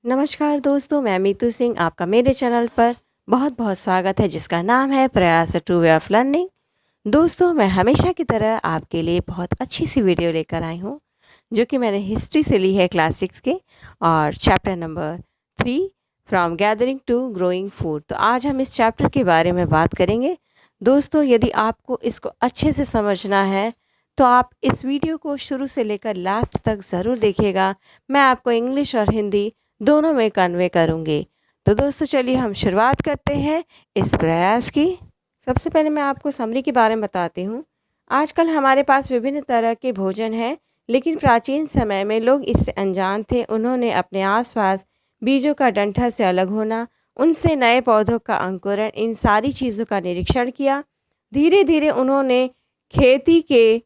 नमस्कार दोस्तों, मैं मीतू सिंह आपका मेरे चैनल पर बहुत बहुत स्वागत है जिसका नाम है प्रयास टू वे ऑफ लर्निंग। दोस्तों, मैं हमेशा की तरह आपके लिए बहुत अच्छी सी वीडियो लेकर आई हूँ जो कि मैंने हिस्ट्री से ली है क्लास 6 के और chapter number 3 from gathering to growing food. तो आज हम इस चैप्टर के बारे में बात करेंगे। दोस्तों, यदि आपको इसको अच्छे से समझना है तो आप इस वीडियो को शुरू से लेकर लास्ट तक ज़रूर देखिएगा। मैं आपको इंग्लिश और हिंदी दोनों में कन्वे करूँगी। तो दोस्तों, चलिए हम शुरुआत करते हैं इस प्रयास की। सबसे पहले मैं आपको समरी के बारे में बताती हूँ। आजकल हमारे पास विभिन्न तरह के भोजन हैं, लेकिन प्राचीन समय में लोग इससे अनजान थे। उन्होंने अपने आसपास बीजों का डंठल से अलग होना, उनसे नए पौधों का अंकुरण, इन सारी चीज़ों का निरीक्षण किया। धीरे धीरे उन्होंने खेती के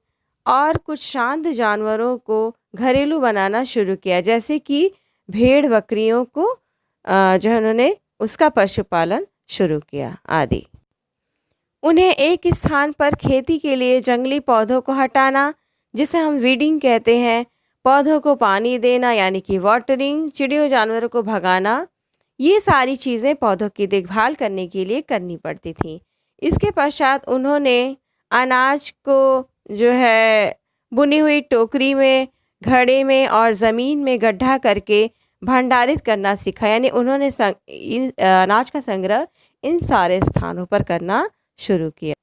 और कुछ शांत जानवरों को घरेलू बनाना शुरू किया, जैसे कि भेड़ बकरियों को जो है उन्होंने उसका पशुपालन शुरू किया आदि। उन्हें एक स्थान पर खेती के लिए जंगली पौधों को हटाना, जिसे हम वीडिंग कहते हैं, पौधों को पानी देना यानी कि वाटरिंग, चिड़ियों जानवरों को भगाना, ये सारी चीज़ें पौधों की देखभाल करने के लिए करनी पड़ती थी। इसके पश्चात उन्होंने अनाज को जो है बुनी हुई टोकरी में, घड़े में और ज़मीन में गड्ढा करके भंडारित करना सीखा। यानी उन्होंने अनाज का संग्रह इन सारे स्थानों पर करना शुरू किया।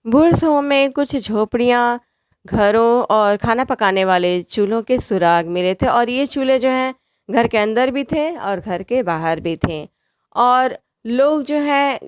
बुरसों में कुछ झोपड़ियाँ, घरों और खाना पकाने वाले चूल्हों के सुराग मिले थे, और ये चूल्हे जो हैं घर के अंदर भी थे और घर के बाहर भी थे। और लोग जो है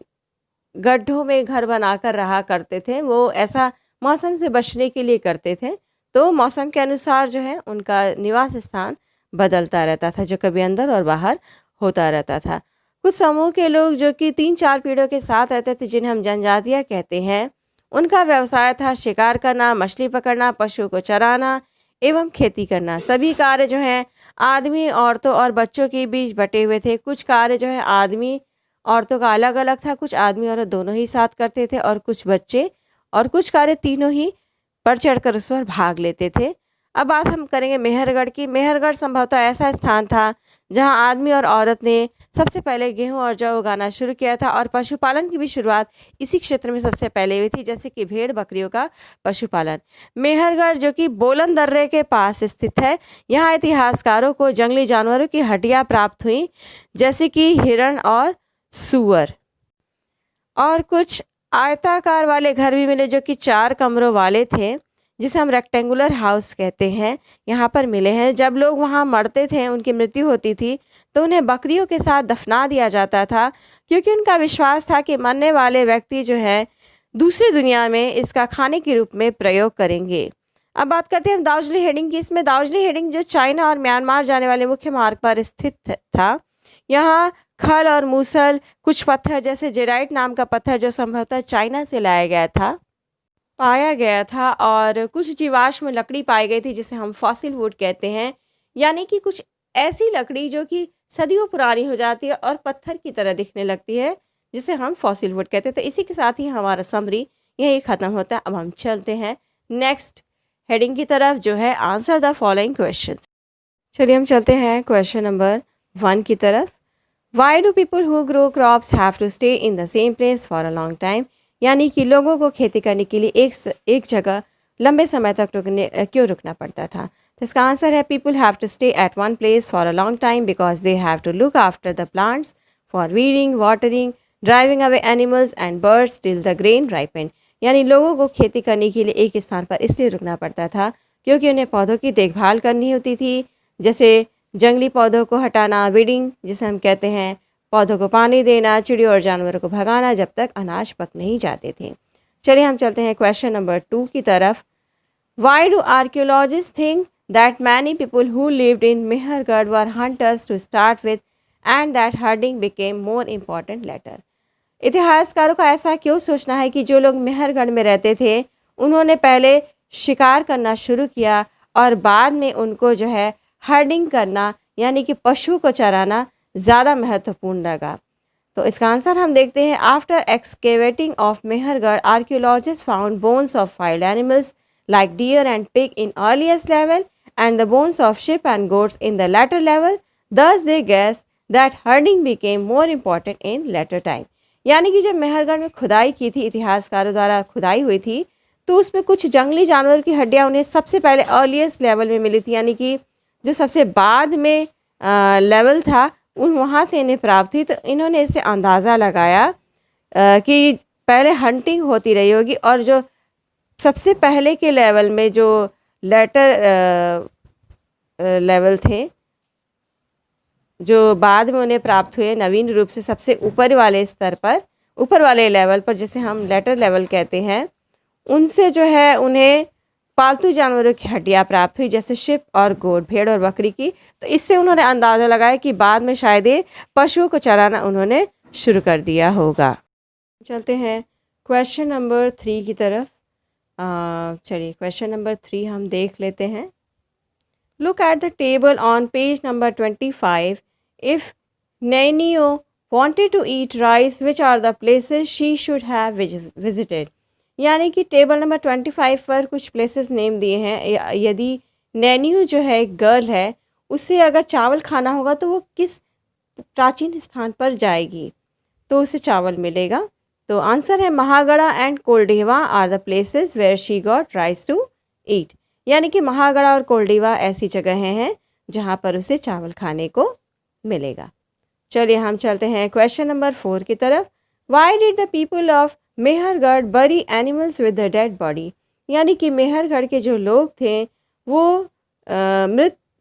गड्ढों में घर बनाकर रहा करते थे। वो ऐसा मौसम से बचने के लिए करते थे, तो मौसम के अनुसार जो है उनका निवास स्थान बदलता रहता था, जो कभी अंदर और बाहर होता रहता था। कुछ समूह के लोग जो कि 3-4 पीढ़ियों के साथ रहते थे, जिन्हें हम जनजातियाँ कहते हैं, उनका व्यवसाय था शिकार करना, मछली पकड़ना, पशु को चराना एवं खेती करना। सभी कार्य जो हैं आदमी, औरतों और बच्चों के बीच बटे हुए थे। कुछ कार्य जो है आदमी औरतों का अलग अलग था, कुछ आदमी औरत दोनों ही साथ करते थे, और कुछ बच्चे और कुछ कार्य तीनों ही बढ़ चढ़कर उस पर भाग लेते थे। अब बात हम करेंगे मेहरगढ़ की। मेहरगढ़ संभवतः ऐसा स्थान था जहां आदमी और औरत ने सबसे पहले गेहूं और जौ उगाना शुरू किया था, और पशुपालन की भी शुरुआत इसी क्षेत्र में सबसे पहले हुई थी, जैसे कि भेड़ बकरियों का पशुपालन। मेहरगढ़ जो कि बोलन दर्रे के पास स्थित है, यहाँ इतिहासकारों को जंगली जानवरों की हड्डियाँ प्राप्त हुई, जैसे कि हिरण और सूअर, और कुछ आयताकार वाले घर भी मिले जो कि 4 कमरों वाले थे, जिसे हम रेक्टेंगुलर हाउस कहते हैं, यहाँ पर मिले हैं। जब लोग वहाँ मरते थे, उनकी मृत्यु होती थी, तो उन्हें बकरियों के साथ दफना दिया जाता था, क्योंकि उनका विश्वास था कि मरने वाले व्यक्ति जो हैं दूसरी दुनिया में इसका खाने के रूप में प्रयोग करेंगे। अब बात करते हैं हम दार्जिलिंग हेडिंग की। इसमें दार्जिलिंग हेडिंग जो चाइना और म्यांमार जाने वाले मुख्य मार्ग पर स्थित था। यहाँ खल और मूसल, कुछ पत्थर जैसे जेराइट नाम का पत्थर जो संभवतः चाइना से लाया गया था, पाया गया था, और कुछ जीवाश्म लकड़ी पाई गई थी, जिसे हम फॉसिल वुड कहते हैं, यानी कि कुछ ऐसी लकड़ी जो कि सदियों पुरानी हो जाती है और पत्थर की तरह दिखने लगती है, जिसे हम फॉसिल वुड कहते हैं। तो इसी के साथ ही हमारा समरी यही ख़त्म होता है। अब हम चलते हैं नेक्स्ट हेडिंग की तरफ, जो है आंसर द फॉलोइंग क्वेश्चन। चलिए हम चलते हैं क्वेश्चन नंबर 1 की तरफ। Why do people who grow crops have to stay in the same place for a long time? यानी कि लोगों को खेती करने के लिए एक जगह लंबे समय तक क्यों रुकना पड़ता था? तो इसका आंसर है people have to stay at one place for a long time because they have to look after the plants for weeding, watering, driving away animals and birds till the grain ripen. यानी लोगों को खेती करने के लिए एक स्थान पर इसलिए रुकना पड़ता था क्योंकि उन्हें पौधों की देखभाल करनी होती थी, जैसे जंगली पौधों को हटाना, वीडिंग जिसे हम कहते हैं, पौधों को पानी देना, चिड़ियों और जानवरों को भगाना जब तक अनाज पक नहीं जाते थे। चलिए हम चलते हैं क्वेश्चन नंबर 2 की तरफ। Why do archaeologist think that many people who lived in Mehrgarh were hunters to start with and that herding became more important later? इतिहासकारों का ऐसा क्यों सोचना है कि जो लोग मेहरगढ़ में रहते थे, उन्होंने पहले शिकार करना शुरू किया और बाद में उनको जो है हर्डिंग करना यानी कि पशु को चराना ज़्यादा महत्वपूर्ण लगा? तो इसका आंसर हम देखते हैं। After excavating of Mehrgarh, archaeologist found bones of wild animals like deer and pig in earliest level and the bones of sheep and goats in the latter level. Thus they guess that herding became more important in later time. यानी कि जब मेहरगढ़ में खुदाई की थी, इतिहासकारों द्वारा खुदाई हुई थी, तो उसमें कुछ जंगली जानवर की हड्डियाँ उन्हें सबसे पहले अर्लीस्ट लेवल में मिली थी, यानी कि जो सबसे बाद में लेवल था वहाँ से इन्हें प्राप्त हुई। तो इन्होंने इससे अंदाज़ा लगाया कि पहले हंटिंग होती रही होगी और जो सबसे पहले के लेवल में जो लेटर लेवल थे, जो बाद में उन्हें प्राप्त हुए नवीन रूप से सबसे ऊपर वाले स्तर पर, ऊपर वाले लेवल पर, जिसे हम लेटर लेवल कहते हैं, उनसे जो है उन्हें पालतू जानवरों की हड्डियाँ प्राप्त हुई, जैसे शिप और गोट, भेड़ और बकरी की। तो इससे उन्होंने अंदाज़ा लगाया कि बाद में शायद ये पशुओं को चराना उन्होंने शुरू कर दिया होगा। चलते हैं क्वेश्चन नंबर 3 की तरफ। चलिए क्वेश्चन नंबर 3 हम देख लेते हैं। Look at the table on page number 25. If नैनियो wanted to eat rice, which are the places she should have visited? यानी कि टेबल नंबर 25 पर कुछ प्लेसेस नेम दिए हैं। यदि नैनियो जो है एक गर्ल है, उसे अगर चावल खाना होगा तो वो किस प्राचीन स्थान पर जाएगी तो उसे चावल मिलेगा। तो आंसर है Mahagara and Koldihwa are the places where she got rice to eat. यानी कि महागढ़ा और कोल्डिवा ऐसी जगहें हैं जहाँ पर उसे चावल खाने को मिलेगा। चलिए हम चलते हैं क्वेश्चन नंबर 4 की तरफ। Why did the people of Mehrgarh bury animals with the dead body? यानी कि मेहरगढ़ के जो लोग थे वो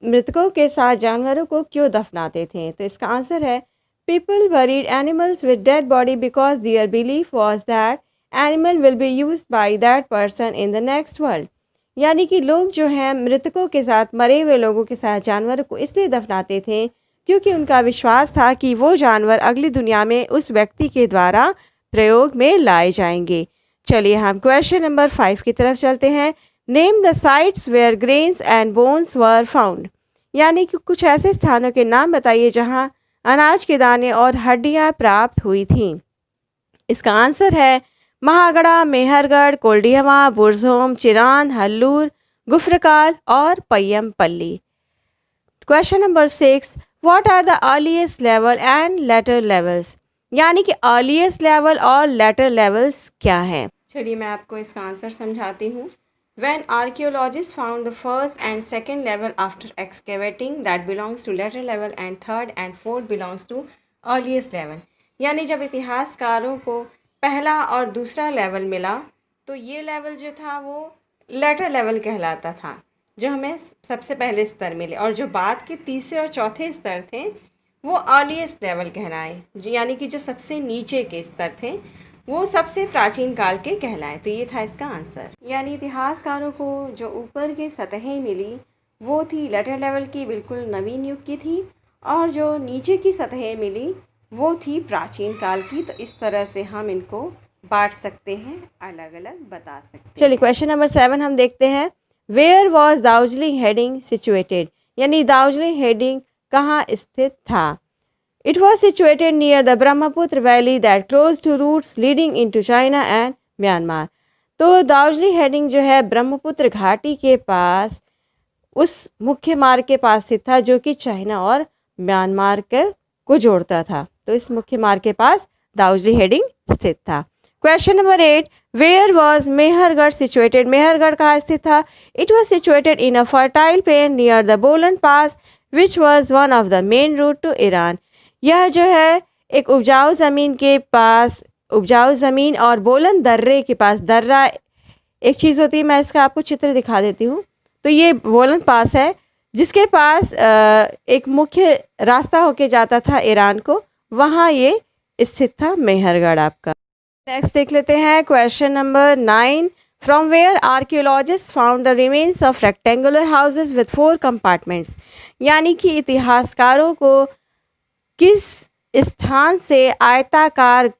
मृतकों के साथ जानवरों को क्यों दफनाते थे? तो इसका आंसर है people buried animals with dead body because their belief was that animal will be used by that person in the next world. यानी कि लोग जो हैं मृतकों के साथ, मरे हुए लोगों के साथ जानवरों को इसलिए दफनाते थे क्योंकि उनका विश्वास था कि वो जानवर अगली दुनिया में उस व्यक्ति के द्वारा प्रयोग में लाए जाएंगे। चलिए हम क्वेश्चन नंबर 5 की तरफ चलते हैं। Name the sites where grains and bones were found. यानी कि कुछ ऐसे स्थानों के नाम बताइए जहां अनाज के दाने और हड्डियां प्राप्त हुई थीं। इसका आंसर है महागढ़ा, मेहरगढ़, कोल्डिहवा, बुरझोम, चिरान, हल्लूर, गुफरकाल और Paiyampalli. Question number 6. What are the earliest level and later levels? यानी कि अर्लीस्ट लेवल और लेटर लेवल्स क्या हैं? चलिए मैं आपको इसका आंसर समझाती हूँ। When archaeologists found the first and second level after excavating, that belongs to later level, and third and fourth belongs to earliest level. यानी जब इतिहासकारों को पहला और दूसरा लेवल मिला तो ये लेवल जो था वो लेटर लेवल कहलाता था, जो हमें सबसे पहले स्तर मिले, और जो बाद के तीसरे और चौथे स्तर थे वो अर्लीस्ट लेवल कहलाए, यानी कि जो सबसे नीचे के स्तर थे वो सबसे प्राचीन काल के कहलाए। तो ये था इसका आंसर। यानी इतिहासकारों को जो ऊपर की सतहें मिली वो थी लेटर लेवल की, बिल्कुल नवीन युग की थी, और जो नीचे की सतहें मिली वो थी प्राचीन काल की। तो इस तरह से हम इनको बांट सकते हैं, अलग अलग बता सकते हैं। चलिए क्वेश्चन नंबर 7 हम देखते हैं। Where was Daojali Hading situated? यानी दार्जिलिंग हेडिंग कहाँ स्थित था? It was situated near the Brahmaputra Valley that close to routes leading into China and Myanmar. तो दार्जिलिंग हेडिंग जो है ब्रह्मपुत्र घाटी के पास, उस मुख्य मार्ग के पास स्थित था जो कि चाइना और म्यांमार को जोड़ता था। तो इस मुख्य मार्ग के पास दार्जिलिंग हेडिंग स्थित था। Question number 8. Where was Mehrgarh situated? Mehrgarh कहाँ स्थित था? It was situated in a fertile plain near the Bolan pass which was one of the main route to Iran. यह जो है एक उपजाऊ ज़मीन के पास, उपजाऊ ज़मीन और बोलन दर्रे के पास, दर्रा एक चीज़ होती है, मैं इसका आपको चित्र दिखा देती हूँ। तो ये बोलन पास है जिसके पास एक मुख्य रास्ता होके जाता था ईरान को, वहाँ ये स्थित था मेहरगढ़ आपका। नेक्स्ट देख लेते हैं question number 9. From where archaeologist found the remains of rectangular houses with 4 compartments? यानी कि इतिहासकारों को किस स्थान से आयताकार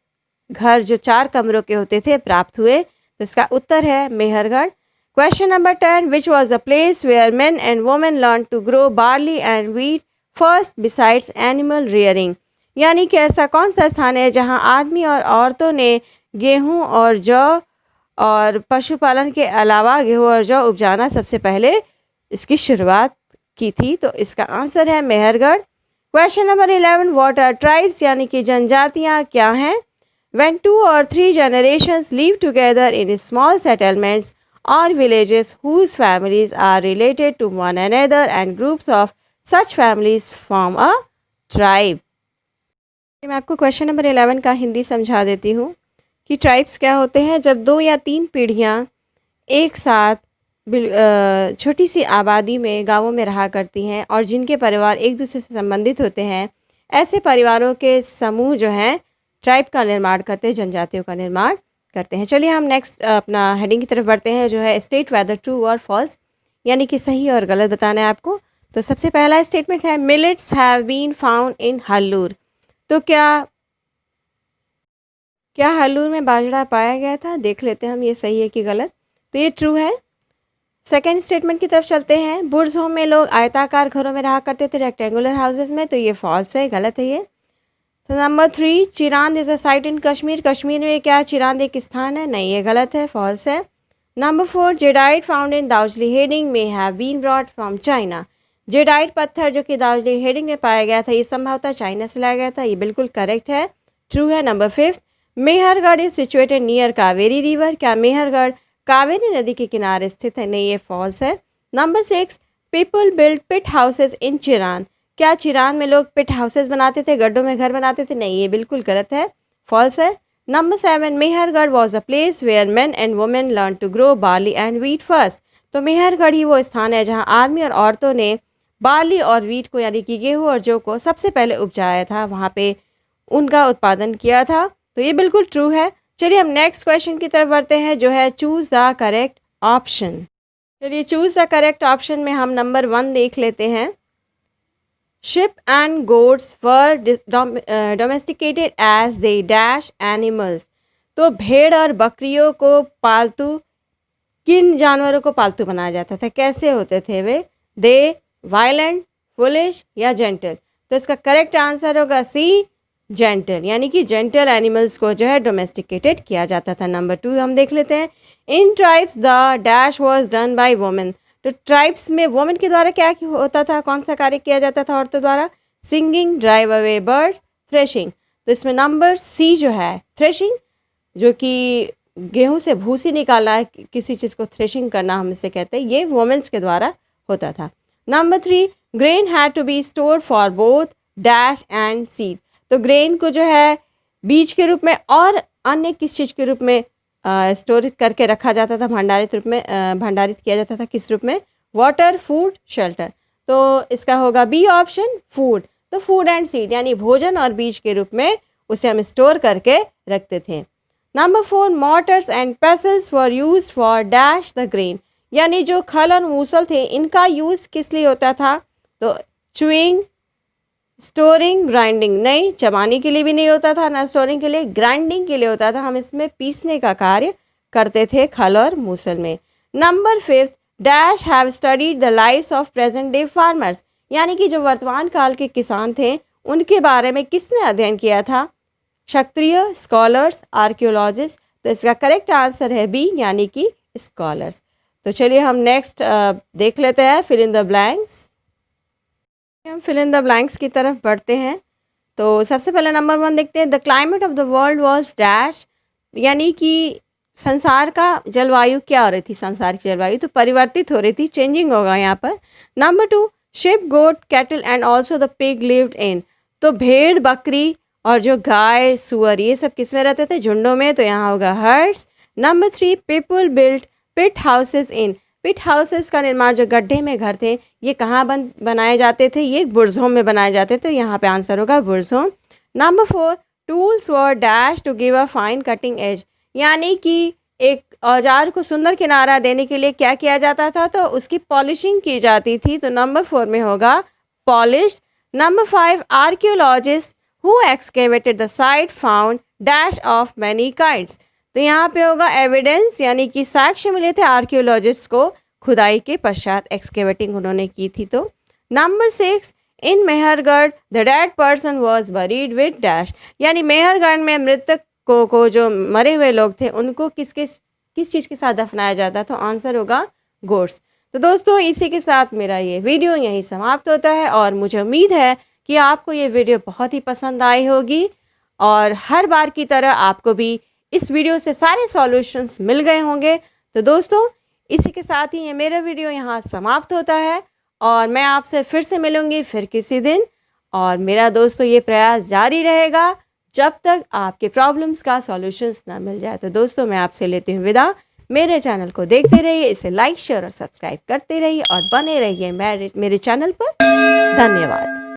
घर जो 4 कमरों के होते थे प्राप्त हुए? तो इसका उत्तर है Mehrgarh. Question number 10. Which was a place where men and women learn to grow barley and wheat first besides animal rearing? यानी कि ऐसा कौन सा स्थान है जहां आदमी और औरतों ने गेहूं और जौ और पशुपालन के अलावा गेहूं और जौ उपजाना सबसे पहले इसकी शुरुआत की थी? तो इसका आंसर है Mehrgarh. Question number 11, what are tribes यानी कि जनजातियाँ क्या हैं? When 2 or 3 generations live together in small settlements or villages whose families are related to one another and groups of such families form a tribe. मैं आपको question number 11 का हिंदी समझा देती हूँ कि ट्राइब्स क्या होते हैं। जब 2 या 3 पीढ़ियाँ एक साथ छोटी सी आबादी में गाँवों में रहा करती हैं और जिनके परिवार एक दूसरे से संबंधित होते हैं, ऐसे परिवारों के समूह जो हैं ट्राइब का निर्माण करते हैं, जनजातियों का निर्माण करते हैं। चलिए हम नेक्स्ट अपना हेडिंग की तरफ बढ़ते हैं, जो है स्टेट वेदर ट्रू और फॉल्स, यानी कि सही और गलत बताना है आपको। तो सबसे पहला स्टेटमेंट है millets have been found in Hallur. तो क्या हल्लूर में बाजरा पाया गया था? देख लेते हैं हम ये सही है कि गलत। तो ये ट्रू है। सेकेंड स्टेटमेंट की तरफ चलते हैं। बुर्ज होम में लोग आयताकार घरों में रहा करते थे, रेक्टेंगुलर हाउसेज में। तो ये फॉल्स है, गलत है ये। तो number 3, Chirand is a site इन कश्मीर। कश्मीर में क्या चिरांद एक स्थान है? नहीं, ये गलत है, फॉल्स है। Number 4, jadeite found in Daojali Hading में have been brought from China. Jadeite पत्थर जो कि दार्जिलिंग हेडिंग में पाया गया था, ये संभवतः चाइना से लाया गया था। ये बिल्कुल करेक्ट है, ट्रू है। Number 5, Mehrgarh is situated near Kaveri river. क्या मेहरगढ़ कावेरी नदी के किनारे स्थित है? नहीं, ये फॉल्स है। Number 6, people build pit houses in Chirand. क्या चिरांद में लोग पिट हाउसेज बनाते थे, गड्ढों में घर बनाते थे? नहीं, ये बिल्कुल गलत है, फॉल्स है। Number 7, Mehrgarh was a place where men and women learn to grow barley and wheat first. तो मेहरगढ़ ही वो स्थान है जहाँ आदमी और औरतों ने बार्ली और वीट को यानी कि गेहूँ और जौ को सबसे पहले उपजाया था, वहाँ पे उनका उत्पादन किया था। तो ये बिल्कुल ट्रू है। चलिए हम नेक्स्ट क्वेश्चन की तरफ बढ़ते हैं, जो है चूज़ द करेक्ट ऑप्शन। चलिए चूज़ द करेक्ट ऑप्शन में हम नंबर 1 देख लेते हैं। Sheep and goats were domesticated as they dash animals. तो भेड़ और बकरियों को पालतू, किन जानवरों को पालतू बनाया जाता था? कैसे होते थे वे? दे, वायलेंट, फुलिश या जेंटल? तो इसका करेक्ट आंसर होगा सी, जेंटल, यानी कि जेंटल एनिमल्स को जो है डोमेस्टिकेटेड किया जाता था। नंबर 2 हम देख लेते हैं। In tribes the dash was done by women. तो ट्राइब्स में वुमेन के द्वारा क्या होता था, कौन सा कार्य किया जाता था औरतों द्वारा? Singing, drive away birds, threshing. तो इसमें नंबर सी जो है थ्रेशिंग, जो कि गेहूं से भूसी निकालना है, किसी चीज़ को थ्रेशिंग करना हम इसे कहते हैं, ये वुमेन्स के द्वारा होता था। Number 3, grain had to be stored for both dash and seed. तो ग्रेन को जो है बीज के रूप में और अन्य किस चीज़ के रूप में स्टोर करके रखा जाता था, भंडारित रूप में भंडारित किया जाता था, किस रूप में? Water, food, shelter. तो इसका होगा बी ऑप्शन, फूड। तो फूड एंड सीड यानी भोजन और बीज के रूप में उसे हम स्टोर करके रखते थे। Number 4, mortars and pestles were used for dash the grain. यानी जो खल और मूसल थे, इनका यूज़ किस लिए होता था? तो चुइंग, स्टोरिंग, ग्राइंडिंग। नहीं, चबाने के लिए भी नहीं होता था, ना स्टोरिंग के लिए, ग्राइंडिंग के लिए होता था। हम इसमें पीसने का कार्य करते थे खल और मूसल में। Number 5, dash have studied the lives of present day farmers. यानी कि जो वर्तमान काल के किसान थे, उनके बारे में किसने अध्ययन किया था? क्षत्रिय, स्कॉलर्स, आर्कियोलॉजिस्ट। तो इसका करेक्ट आंसर है बी, यानी कि स्कॉलर्स। तो चलिए हम नेक्स्ट देख लेते हैं, फिल इन द ब्लैंक्स। हम फिल इन द ब्लैंक्स की तरफ बढ़ते हैं। तो सबसे पहले नंबर 1 देखते हैं। The climate of the world was dash, यानी कि संसार का जलवायु क्या हो रही थी? संसार की जलवायु तो परिवर्तित हो रही थी, चेंजिंग होगा यहाँ पर। Number 2, sheep, goat, cattle and also the pig lived in. तो भेड़, बकरी और जो गाय, सुअर, ये सब किस में रहते थे? झुंडों में। तो यहाँ होगा herds. Number 3, people built pit houses in. Pit houses का निर्माण, जो गड्ढे में घर थे, ये कहाँ बनाए जाते थे? ये बुर्ज होम में बनाए जाते थे। तो यहाँ पे आंसर होगा Burzahom. Number 4, tools were dash to give a fine cutting edge. यानी कि एक औजार को सुंदर किनारा देने के लिए क्या किया जाता था? तो उसकी पॉलिशिंग की जाती थी। तो नंबर 4 में होगा polish. Number 5, archaeologist who excavated the site found dash of many kinds. तो यहाँ पे होगा एविडेंस, यानी कि साक्ष्य मिले थे आर्कियोलॉजिस्ट को, खुदाई के पश्चात एक्सकेवेटिंग उन्होंने की थी। तो number 6, in Mehrgarh the dead person was buried with dash. यानी मेहरगढ़ में मृतक को जो मरे हुए लोग थे, उनको किस चीज़ के साथ दफनाया जाता? तो आंसर होगा गोट्स। तो दोस्तों, इसी के साथ मेरा ये वीडियो यहीं समाप्त होता है और मुझे उम्मीद है कि आपको ये वीडियो बहुत ही पसंद आई होगी और हर बार की तरह आपको भी इस वीडियो से सारे सॉल्यूशंस मिल गए होंगे। तो दोस्तों, इसी के साथ ही ये मेरा वीडियो यहाँ समाप्त होता है और मैं आपसे फिर से मिलूँगी फिर किसी दिन। और मेरा दोस्तों ये प्रयास जारी रहेगा जब तक आपके प्रॉब्लम्स का सॉल्यूशंस ना मिल जाए। तो दोस्तों, मैं आपसे लेती हूँ विदा। मेरे चैनल को देखते रहिए, इसे लाइक शेयर और सब्सक्राइब करते रहिए और बने रहिए मेरे चैनल पर। धन्यवाद।